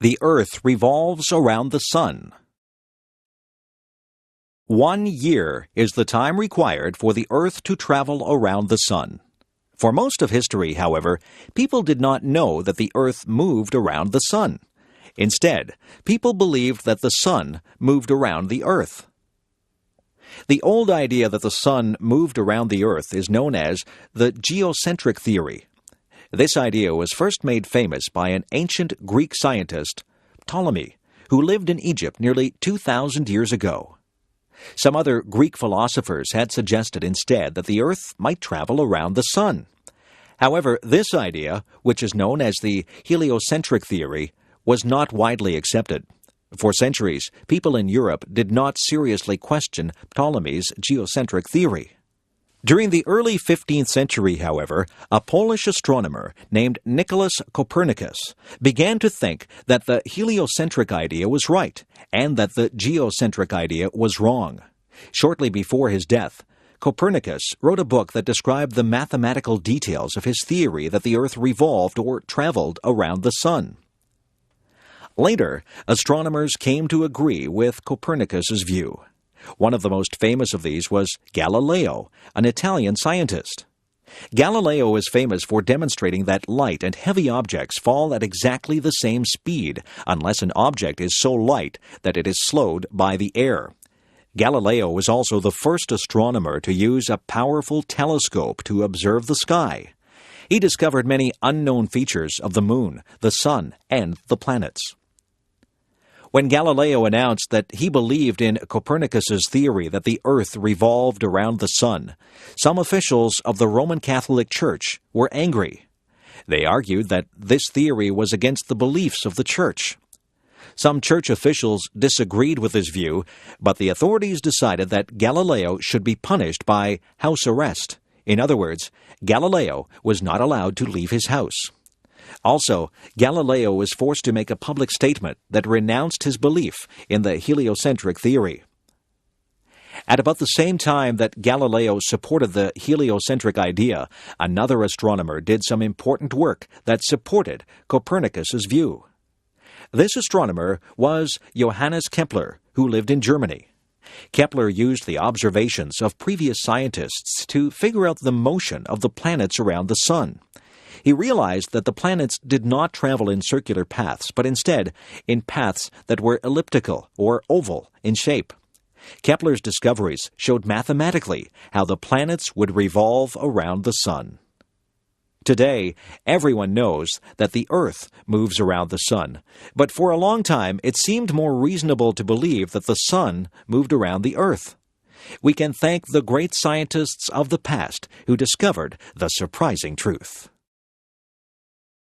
The Earth revolves around the Sun. 1 year is the time required for the Earth to travel around the Sun. For most of history, however, people did not know that the Earth moved around the Sun. Instead, people believed that the Sun moved around the Earth. The old idea that the Sun moved around the Earth is known as the geocentric theory. This idea was first made famous by an ancient Greek scientist, Ptolemy, who lived in Egypt nearly 2,000 years ago. Some other Greek philosophers had suggested instead that the Earth might travel around the Sun. However, this idea, which is known as the heliocentric theory, was not widely accepted. For centuries, people in Europe did not seriously question Ptolemy's geocentric theory. During the early 15th century, however, a Polish astronomer named Nicholas Copernicus began to think that the heliocentric idea was right and that the geocentric idea was wrong. Shortly before his death, Copernicus wrote a book that described the mathematical details of his theory that the Earth revolved or traveled around the Sun. Later, astronomers came to agree with Copernicus's view. One of the most famous of these was Galileo, an Italian scientist. Galileo is famous for demonstrating that light and heavy objects fall at exactly the same speed, unless an object is so light that it is slowed by the air. Galileo was also the first astronomer to use a powerful telescope to observe the sky. He discovered many unknown features of the moon, the sun, and the planets. When Galileo announced that he believed in Copernicus's theory that the Earth revolved around the Sun, some officials of the Roman Catholic Church were angry. They argued that this theory was against the beliefs of the Church. Some church officials disagreed with his view, but the authorities decided that Galileo should be punished by house arrest. In other words, Galileo was not allowed to leave his house. Also, Galileo was forced to make a public statement that renounced his belief in the heliocentric theory. At about the same time that Galileo supported the heliocentric idea, another astronomer did some important work that supported Copernicus's view. This astronomer was Johannes Kepler, who lived in Germany. Kepler used the observations of previous scientists to figure out the motion of the planets around the Sun. He realized that the planets did not travel in circular paths, but instead in paths that were elliptical or oval in shape. Kepler's discoveries showed mathematically how the planets would revolve around the Sun. Today, everyone knows that the Earth moves around the Sun, but for a long time it seemed more reasonable to believe that the Sun moved around the Earth. We can thank the great scientists of the past who discovered the surprising truth.